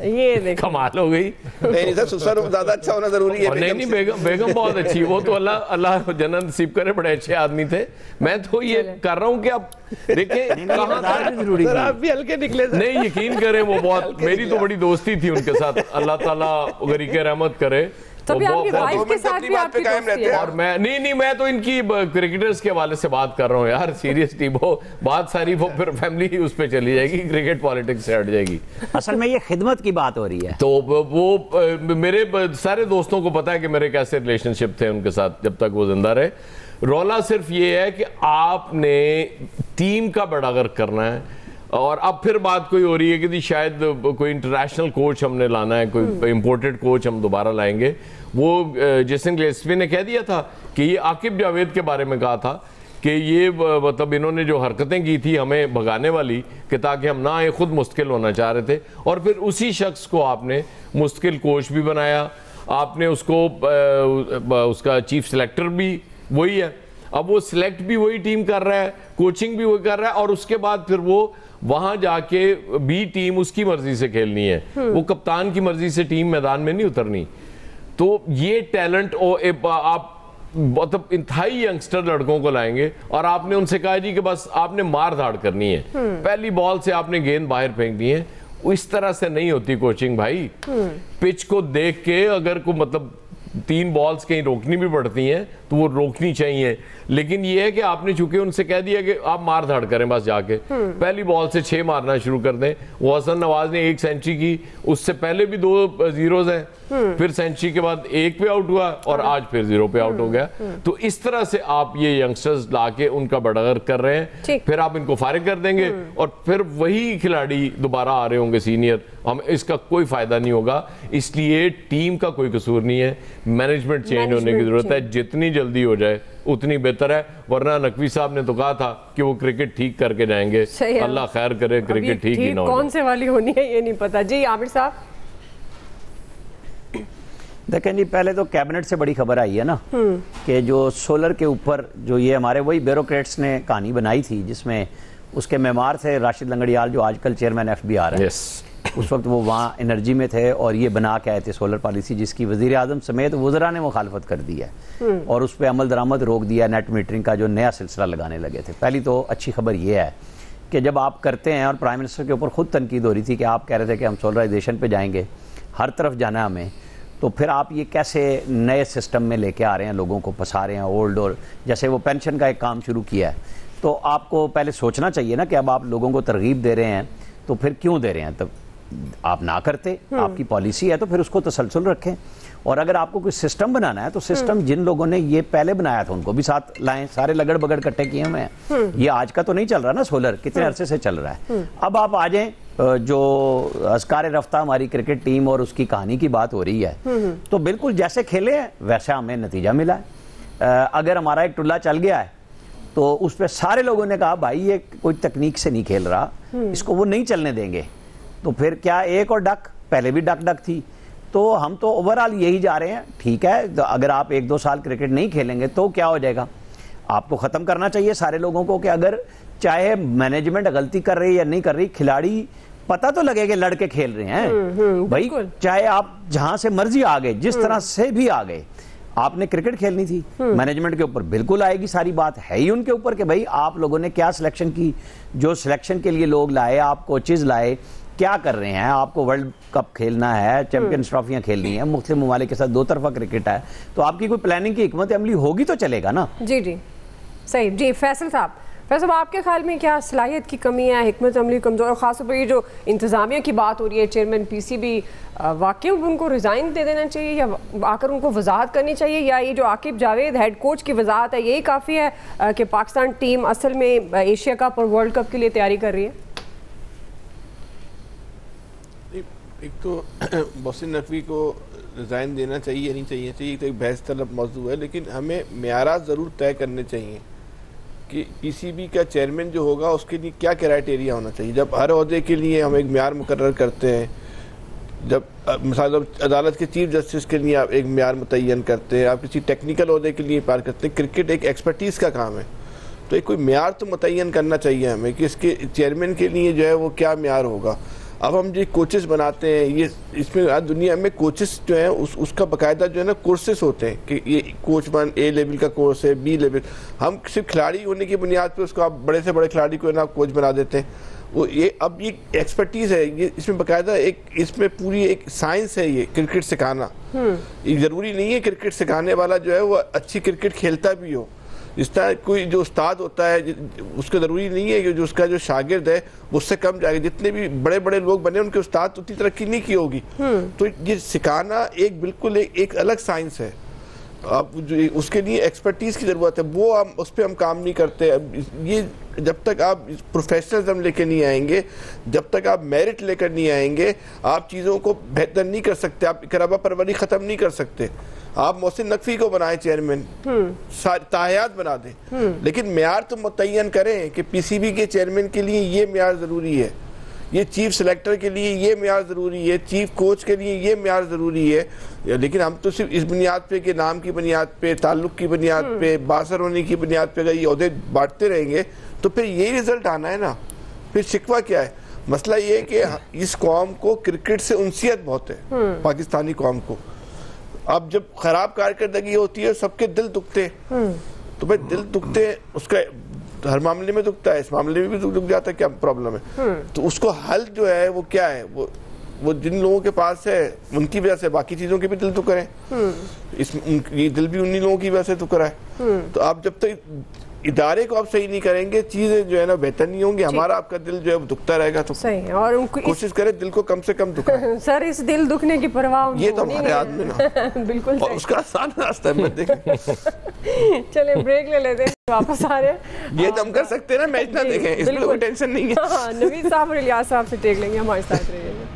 B: ये देखो
E: कमाल हो गई।
F: नहीं सर, ससुर ज्यादा अच्छा होना जरूरी है।
E: नहीं, बेगम बहुत अच्छी, वो तो अल्लाह जन्नत नसीब करे, बड़े अच्छे आदमी थे। मैं तो ये कर रहा हूँ कि आप देखें
F: सर, आप भी हल्के निकले।
E: नहीं, यकीन करें वो बहुत, मेरी तो बड़ी दोस्ती थी उनके साथ, अल्लाह ताला गरीके रहमत करे।
B: तभी आपकी वाइफ के साथ भी आपकी दोस्ती है।
E: और मैं तो इनकी क्रिकेटर्स के हवाले से बात कर रहा हूँ यार, सीरियसली। वो बात सारी वो फिर फैमिली उस पर चली जाएगी, क्रिकेट पॉलिटिक्स से हट जाएगी।
D: असल में ये खिदमत की बात हो रही है।
E: तो वो मेरे सारे दोस्तों को पता है कि मेरे कैसे रिलेशनशिप थे उनके साथ जब तक वो जिंदा रहे। रौला सिर्फ ये है कि आपने टीम का बड़ा गर्क करना है। और अब फिर बात कोई हो रही है कि शायद कोई इंटरनेशनल कोच हमने लाना है, कोई इंपोर्टेड कोच हम दोबारा लाएंगे। वो जेसन गिलेस्पी ने कह दिया था कि ये आकिब जावेद के बारे में कहा था कि ये मतलब इन्होंने जो हरकतें की थी हमें भगाने वाली कि ताकि हम ना ये खुद मुस्तकिल होना चाह रहे थे, और फिर उसी शख्स को आपने मुस्तकिल कोच भी बनाया, आपने उसको उसका चीफ सेलेक्टर भी वही है, अब वो सिलेक्ट भी वही टीम कर रहा है, कोचिंग भी वही कर रहा है, और उसके बाद फिर वो वहां जाके बी टीम उसकी मर्जी से खेलनी है, वो कप्तान की मर्जी से टीम मैदान में नहीं उतरनी। तो ये टैलेंट आप मतलब इंतहाई यंगस्टर लड़कों को लाएंगे और आपने उनसे कहा जी कि बस आपने मार धाड़ करनी है, पहली बॉल से आपने गेंद बाहर फेंकनी है। इस तरह से नहीं होती कोचिंग भाई। पिच को देख के अगर को मतलब 3 बॉल्स कहीं रोकनी भी पड़ती हैं तो वो रोकनी चाहिए, लेकिन ये है कि आपने चूंकि उनसे कह दिया कि आप मार धाड़ करें बस जाके पहली बॉल से 6 मारना शुरू कर दें। वो हसन नवाज ने 1 सेंचुरी की, उससे पहले भी 2 जीरोज हैं, फिर सेंचुरी के बाद 1 पे आउट हुआ और आज फिर 0 पे आउट हो गया। तो इस तरह से आप ये यंगस्टर्स लाके उनका बड़गर कर रहे हैं, फिर आप इनको फारिग कर देंगे और फिर वही खिलाड़ी दोबारा आ रहे होंगे सीनियर, हम इसका कोई फायदा नहीं होगा। इसलिए टीम का कोई कसूर नहीं है, मैनेजमेंट चेंज होने की जरूरत है, जितनी जल्दी हो जाए उतनी बेहतर है। वरना नकवी साहब ने तो कहा था कि वो क्रिकेट ठीक करके जाएंगे, अल्लाह खैर करे क्रिकेट ठीक ही ना हो।
B: कौन से वाली होनी है ये नहीं पता। जी आमिर साहब,
D: देखें जी, पहले तो कैबिनेट से बड़ी खबर आई है ना कि जो सोलर के ऊपर जो ये हमारे वही ब्यूरोक्रेट्स ने कहानी बनाई थी जिसमें उसके मेमार थे राशिद लंगड़ियाल जो आजकल चेयरमैन FBR है। उस वक्त वो वहाँ एनर्जी में थे और ये बना के आए थे सोलर पॉलिसी, जिसकी वज़ीर आज़म समेत वज़रा ने मुखालफत कर दी है और उस पर अमल दरामद रोक दिया, नेट मीटरिंग का जो नया सिलसिला लगाने लगे थे। पहली तो अच्छी खबर ये है कि जब आप करते हैं, और प्राइम मिनिस्टर के ऊपर खुद तनकीद हो रही थी कि आप कह रहे थे कि हम सोलराइजेशन पे जाएंगे, हर तरफ जाना है हमें, तो फिर आप ये कैसे नए सिस्टम में लेके आ रहे हैं, लोगों को फंसा रहे हैं ओल्ड, और जैसे वो पेंशन का एक काम शुरू किया है, तो आपको पहले सोचना चाहिए ना कि अब आप लोगों को तरगीब दे रहे हैं तो फिर क्यों दे रहे हैं। तब आप ना करते, आपकी पॉलिसी है तो फिर उसको तसलसल रखें, और अगर आपको कोई सिस्टम बनाना है तो सिस्टम जिन लोगों ने ये पहले बनाया था उनको भी साथ लाएं, सारे लगड़ बगड़ इकट्ठे किए हुए हैं। ये आज का तो नहीं चल रहा ना, सोलर कितने अरसे से चल रहा है। अब आप आ जाएं, जो अस्कार रफ्ता हमारी क्रिकेट टीम और उसकी कहानी की बात हो रही है, तो बिल्कुल जैसे खेले हैं वैसा हमें नतीजा मिला है। अगर हमारा एक टुल्ला चल गया है तो उस पर सारे लोगों ने कहा भाई ये कोई तकनीक से नहीं खेल रहा, इसको वो नहीं चलने देंगे, तो फिर क्या एक और डक, पहले भी डक थी, तो हम तो ओवरऑल यही जा रहे हैं। ठीक है, तो अगर आप 1-2 साल क्रिकेट नहीं खेलेंगे तो क्या हो जाएगा, आपको ख़त्म करना चाहिए सारे लोगों को कि अगर चाहे मैनेजमेंट गलती कर रही है या नहीं कर रही, खिलाड़ी पता तो लगे कि लड़के खेल रहे हैं भाई, चाहे आप जहां से मर्जी आ गए, जिस तरह से भी आ गए, आपने क्रिकेट खेलनी थी। मैनेजमेंट के ऊपर बिल्कुल आएगी, सारी बात है ही उनके ऊपर कि भाई आप लोगों ने क्या सिलेक्शन की, जो सिलेक्शन के लिए लोग लाए, आप कोचेज लाए, क्या कर रहे हैं, आपको वर्ल्ड कप खेलना है, चैंपियंस ट्रॉफियां खेलनी है, मुख्तलिफ ममालिक के साथ 2 तरफा क्रिकेट है, तो आपकी कोई प्लानिंग की हिकमत अमली होगी तो चलेगा ना।
B: जी जी सही। जी फैसल साहब, आपके ख्याल में क्या सलाहियत की कमी है, हिकमत अमली कमज़ोर, और ख़ासतौर पर ये जो इंतज़ामिया की बात हो रही है, चेयरमैन PCB, वाकई उनको रिज़ाइन दे देना चाहिए या आकर उनको वजाहत करनी चाहिए, या ये जो आकिब जावेद हेड कोच की वजाहत है यही काफ़ी है कि पाकिस्तान टीम असल में एशिया कप और वर्ल्ड कप के लिए तैयारी कर रही है?
F: एक तो मोहसिन नकवी को रिज़ाइन देना चाहिए नहीं चाहिए तो एक बहस तलब मौजू है, लेकिन हमें मेयारात ज़रूर तय करने चाहिए कि PCB का चेयरमैन जो होगा उसके लिए क्या क्राइटेरिया होना चाहिए। जब हर ओहदे के लिए हम एक म्यार मुकर्रर करते हैं, जब मिसाल अदालत के चीफ जस्टिस के लिए आप एक म्यार मुतय्यन करते हैं, आप किसी टेक्निकल ओहदे के लिए पार करते हैं, क्रिकेट एक एक्सपर्टीज़ का काम है, तो एक कोई म्यार तो मुतय्यन करना चाहिए हमें कि इसके चेयरमैन के लिए जो है वो क्या म्यार होगा। अब हम जो कोचेस बनाते हैं, ये इसमें आज दुनिया में कोचेस जो हैं उसका बाकायदा जो है ना कोर्सेज होते हैं कि ये कोच 1 A लेवल का कोर्स है, B लेवल, हम सिर्फ खिलाड़ी होने की बुनियाद पर उसको आप बड़े से बड़े खिलाड़ी को ना कोच बना देते हैं। वो ये अब ये एक्सपर्टीज़ है, ये इसमें बाकायदा एक इसमें पूरी एक साइंस है ये क्रिकेट सिखाना। ये ज़रूरी नहीं है क्रिकेट सिखाने वाला जो है वो अच्छी क्रिकेट खेलता भी हो। इस तरह कोई जो उस्ताद होता है उसका ज़रूरी नहीं है कि जो उसका जो शागिर्द है उससे कम जाएगा। जितने भी बड़े बड़े लोग बने उनके उस्ताद उतनी तरक्की नहीं की होगी। तो ये सिखाना एक बिल्कुल एक अलग साइंस है। अब जो उसके लिए एक्सपर्टीज़ की ज़रूरत है, वो हम उस पर हम काम नहीं करते। ये जब तक आप प्रोफेशनलिज्म लेके नहीं आएंगे, जब तक आप मेरिट लेकर नहीं आएंगे, आप चीज़ों को बेहतर नहीं कर सकते, आप इकराबा परवरी ख़त्म नहीं कर सकते। आप मोहसिन नकवी को बनाए चेयरमैन, ताहयात बना दें, लेकिन म्यार तो मुतय्यन करें कि पीसीबी के चेयरमैन के लिए ये म्यार ज़रूरी है, ये चीफ सेलेक्टर के लिए ये म्यार ज़रूरी है, चीफ कोच के लिए ये म्यार ज़रूरी है। लेकिन हम तो सिर्फ इस बुनियाद पे कि नाम की बुनियाद पे, ताल्लुक़ की बुनियाद पे, बासर होने की बुनियाद पे अगर ये ओहदे बांटते रहेंगे तो फिर यही रिजल्ट आना है ना। फिर शिकवा क्या है? मसला ये है कि इस कौम को क्रिकेट से उनसियत बहुत है, पाकिस्तानी कौम को। अब जब खराब कारकर्दगी होती है सबके दिल दुखते, तो भाई दिल दुखते, उसका हर मामले में दुखता है, इस मामले में भी दुख जाता है, क्या प्रॉब्लम है? तो उसको हल जो है वो क्या है? वो जिन लोगों के पास है उनकी वजह से बाकी चीजों के भी दिल दुख करें, ये दिल भी उन्हीं लोगों की वजह से दुख रहा है। तो आप जब तक इदारे को आप सही नहीं करेंगे, चीजें जो है ना बेहतर नहीं होंगी, हमारा आपका दिल जो है वो दुखता रहेगा। तो
B: सही है, और
F: कोशिश करें दिल को कम से कम दुखाएं।
B: सर इस दिल दुखने की परवाह
F: ये तो हमारे हाथ में ना
B: बिल्कुल,
F: और उसका आसान रास्ता है, मैं देखें।
B: चले ब्रेक ले लेते हैं, वापस आ रहे हैं।
F: ये तो हम कर सकते हैं ना, मैच ना देखें, इसमें कोई टेंशन नहीं है।
B: नवीद साहब और इलियास साहब से टेक लेंगे, हमारे साथ रहिएगा।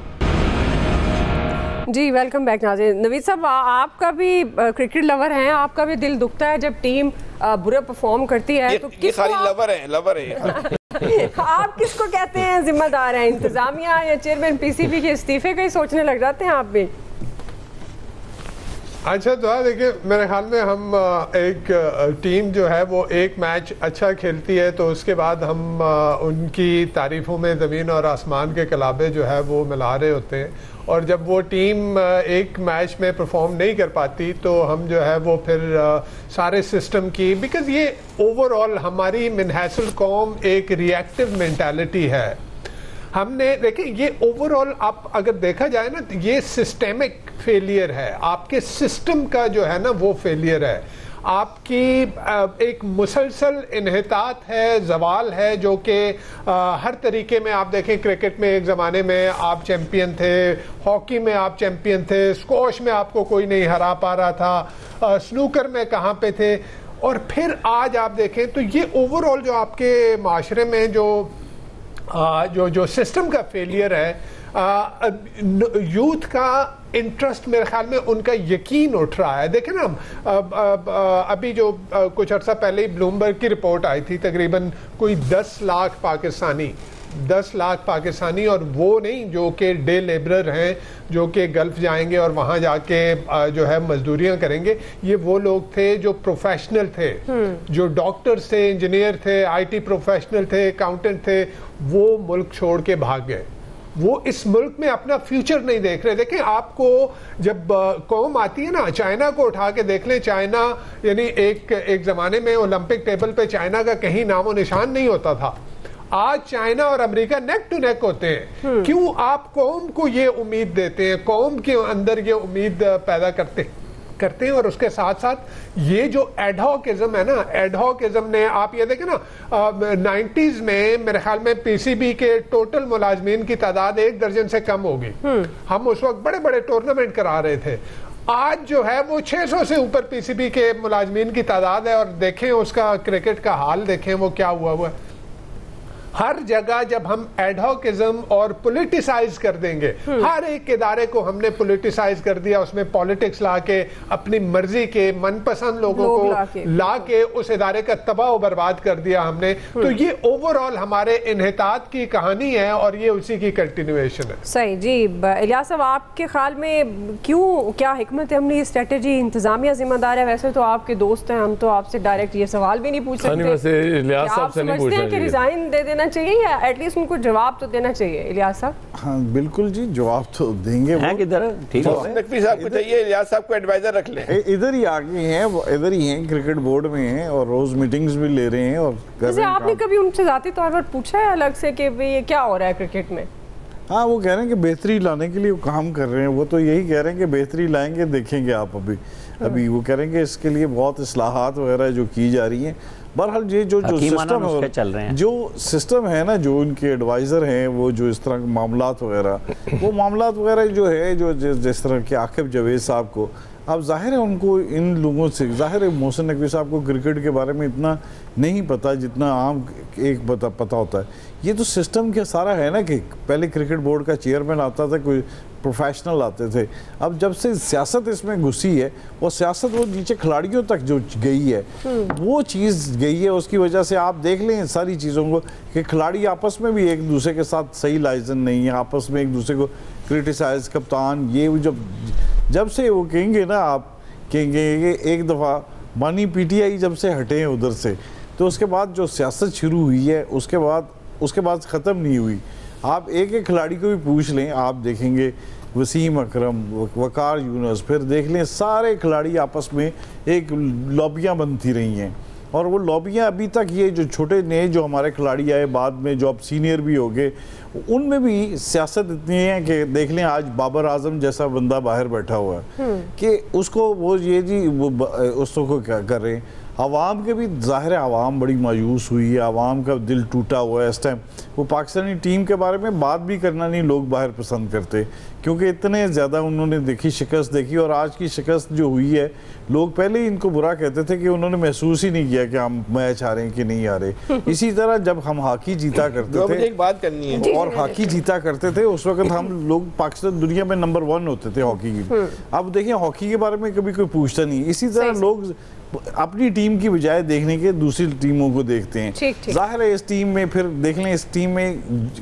B: जी वेलकम बैक नाज़रीन। नवीद साहब आपका भी क्रिकेट लवर हैं, आपका भी दिल दुखता है जब टीम बुरा परफॉर्म करती है, तो
F: ये खाली लवर है
B: आप किसको कहते हैं जिम्मेदार है, इंतजामिया या चेयरमैन पीसीबी के इस्तीफे का ही सोचने लग जाते हैं आप भी?
C: अच्छा तो देखिए, मेरे ख्याल में हम एक टीम जो है वो एक मैच अच्छा खेलती है तो उसके बाद हम उनकी तारीफ़ों में ज़मीन और आसमान के कलाबे जो है वो मिला रहे होते हैं, और जब वो टीम एक मैच में परफॉर्म नहीं कर पाती तो हम जो है वो फिर सारे सिस्टम की, बिकॉज़ ये ओवरऑल हमारी मिनहसल कौम एक रिएक्टिव मेंटालिटी है। हमने देखिए ये ओवरऑल आप अगर देखा जाए ना तो ये सिस्टेमिक फेलियर है, आपके सिस्टम का जो है ना वो फेलियर है, आपकी एक मुसलसल इन्हितात है, जवाल है, जो कि हर तरीके में आप देखें, क्रिकेट में एक ज़माने में आप चैम्पियन थे, हॉकी में आप चैम्पियन थे, स्क्वॉश में आपको कोई नहीं हरा पा रहा था, स्नूकर में कहाँ पे थे, और फिर आज आप देखें तो ये ओवरऑल जो आपके माशरे में जो सिस्टम का फेलियर है, यूथ का इंटरेस्ट, मेरे ख्याल में उनका यकीन उठ रहा है। देखें ना, अभी जो कुछ अर्सा पहले ही ब्लूमबर्ग की रिपोर्ट आई थी, तकरीबन कोई 10 लाख पाकिस्तानी, और वो नहीं जो कि डे लेबरर हैं, जो कि गल्फ जाएंगे और वहाँ जाके जो है मजदूरियाँ करेंगे, ये वो लोग थे जो प्रोफेशनल थे, जो डॉक्टर्स थे, इंजीनियर थे, आईटी प्रोफेशनल थे, अकाउंटेंट थे, वो मुल्क छोड़ के भाग गए। वो इस मुल्क में अपना फ्यूचर नहीं देख रहे। देखें, आपको जब कौम आती है ना, चाइना को उठा के देख लें, चाइना यानी एक ज़माने में ओलंपिक टेबल पे चाइना का कहीं नामो निशान नहीं होता था, आज चाइना और अमेरिका नेक टू नेक होते हैं। क्यों? आप कौम को ये उम्मीद देते हैं, कौम के अंदर ये उम्मीद पैदा करते हैं, और उसके साथ साथ ये जो एडहॉकिज्म है ना, एडहॉकिज्म ने, आप ये देखें ना, 90s में मेरे ख्याल में पीसीबी के टोटल मुलाजमीन की तादाद 1 दर्जन से कम होगी। हम उस वक्त बड़े बड़े टूर्नामेंट करा रहे थे, आज जो है वो 600 से ऊपर पीसीबी के मुलाजमीन की तादाद है, और देखें उसका क्रिकेट का हाल देखें वो क्या हुआ है। हर जगह जब हम एडहॉकिज्म और पॉलिटिसाइज कर देंगे, हर एक इदारे को हमने पॉलिटिसाइज कर दिया, उसमें पॉलिटिक्स लाके अपनी मर्जी के मनपसंद लोगों को लाके उस इदारे का तबाह और बर्बाद कर दिया हमने, तो ये ओवरऑल हमारे इन्हितात की कहानी है और ये उसी की कंटिन्यूएशन है।
B: सही जी। इलियास साहब, आपके ख्याल में क्यों, क्या हिकमत अमली, स्ट्रेटेजी, इंतजामिया जिम्मेदार है? वैसे तो आपके दोस्त हैं, हम तो आपसे डायरेक्ट ये सवाल भी नहीं पूछ सकते, आप समझते हैं कि रिजाइन दे देना चाहिए या एटलीस्ट उनको जवाब तो देना चाहिए? इलियास साहब।
G: हाँ बिल्कुल जी, जवाब तो देंगे। वो
D: किधर ठीक है,
F: नकवी साहब को चाहिए, इलियास साहब को एडवाइजर रख ले।
G: इधर ही आगे हैं, वो इधर ही हैं, क्रिकेट बोर्ड में हैं और रोज मीटिंग्स भी ले रहे हैं। और
B: जैसे आपने कभी उनसे जाती तौर पर पूछा है अलग से कि ये क्या हो रहा है क्रिकेट में?
G: हाँ, वो कह रहे हैं कि बेहतरी लाने के लिए वो काम कर रहे हैं, वो तो यही कह रहे हैं कि बेहतरी लाएंगे, देखेंगे आप। अभी वो कह रहे हैं कि इसके लिए बहुत इस्लाहात वगैरह जो की जा रही हैं। बहरहाल ये जो सिस्टम है,
D: चल रहे हैं,
G: जो सिस्टम है ना, जो उनके एडवाइज़र हैं, वो जो इस तरह के मामलात वगैरह, वो मामलात वगैरह जो है, जो जिस तरह के आकिब जावेद साहब को अब जाहिर है उनको इन लोगों से, जाहिर है मोहसिन नकवी साहब को क्रिकेट के बारे में इतना नहीं पता जितना आम एक पता होता है। ये तो सिस्टम के सारा है ना कि पहले क्रिकेट बोर्ड का चेयरमैन आता था, कोई प्रोफेशनल आते थे। अब जब से सियासत इसमें घुसी है और सियासत वो नीचे खिलाड़ियों तक जो गई है वो चीज़ गई है, उसकी वजह से आप देख लें सारी चीज़ों को कि खिलाड़ी आपस में भी एक दूसरे के साथ सही लाइजन नहीं है, आपस में एक दूसरे को क्रिटिसाइज, कप्तान ये जब से वो कहेंगे ना, आप कहेंगे एक दफ़ा मानी पीटीआई जब से हटे हैं उधर से, तो उसके बाद जो सियासत शुरू हुई है उसके बाद ख़त्म नहीं हुई। आप एक एक खिलाड़ी को भी पूछ लें, आप देखेंगे वसीम अकरम, वकार यूनुस, फिर देख लें सारे खिलाड़ी आपस में एक लॉबियाँ बनती रही हैं। और वो लॉबियाँ अभी तक, ये जो छोटे नए जो हमारे खिलाड़ी आए बाद में, जो अब सीनियर भी हो गए, उनमें भी सियासत इतनी है कि देख लें आज बाबर आजम जैसा बंदा बाहर बैठा हुआ है कि उसको वो ये जी वो उसको क्या कर रहे हैं। आवाम के भी ज़ाहिर है आवाम बड़ी मायूस हुई है, आवाम का दिल टूटा हुआ है इस टाइम। वो पाकिस्तानी टीम के बारे में बात भी करना नहीं लोग बाहर पसंद करते, क्योंकि इतने ज़्यादा उन्होंने शिकस्त देखी। और आज की शिकस्त जो हुई है, लोग पहले ही इनको बुरा कहते थे कि उन्होंने महसूस ही नहीं किया कि हम मैच आ रहे हैं कि नहीं आ रहे। इसी तरह जब हम हॉकी जीता करते थे,
F: एक बात करनी है,
G: और हॉकी जीता करते थे उस वक्त हम लोग पाकिस्तान दुनिया में नंबर 1 होते थे हॉकी की। अब देखिए हॉकी के बारे में कभी कोई पूछता नहीं। इसी तरह लोग अपनी टीम की बजाय देखने के दूसरी टीमों को देखते हैं। जाहिर है इस टीम में, फिर देख लें इस टीम में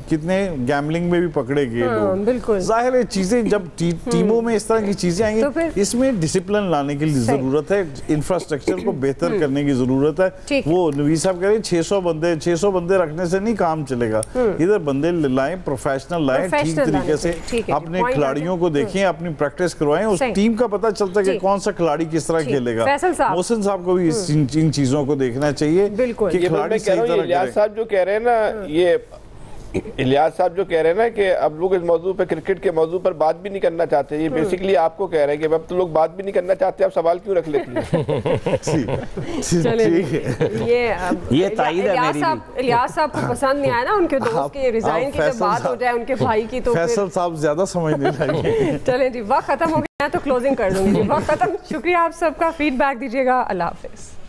G: कितने गैम्बलिंग में भी पकड़े गए लोग। जाहिर है चीजें जब टीमों में इस तरह की चीजें आएंगी तो इसमें डिसिप्लिन लाने की जरूरत है, इंफ्रास्ट्रक्चर को बेहतर करने की जरूरत है। वो नवीद साहब कह रहे हैं 600 बंदे रखने से नहीं काम चलेगा, इधर बंदे लाएं, प्रोफेशनल लाएं, ठीक तरीके से अपने खिलाड़ियों को देखें, अपनी प्रैक्टिस करवाएं, उस टीम का पता चलता है कि कौन सा खिलाड़ी किस तरह खेलेगा। मोहसिन साहब को भी इन चीजों को देखना चाहिए कि खिलाड़ी सही तरह
F: इलियास साहब जो कह रहे हैं ना, ये इलियास साहब जो कह रहे हैं ना कि अब लोग इस मौजू पे, क्रिकेट के मौजू पर बात भी नहीं करना चाहते, ये बेसिकली आपको कह रहे हैं कि अब तो लोग बात भी नहीं करना चाहते, आप सवाल क्यों रख लेती हैं?
D: ये ताईद है मेरी।
B: इलियास साहब को पसंद नहीं आया ना उनके दोस्त के रिजाइन की जब बात हो जाए उनके भाई की, तो
G: फैसल साहब ज्यादा समझने लगे।
B: चलें जी, वक्त खत्म हो गया तो क्लोजिंग कर दूंगी। वक्त खत्म। शुक्रिया आप सबका, फीडबैक दीजिएगा। अल्लाह हाफिज।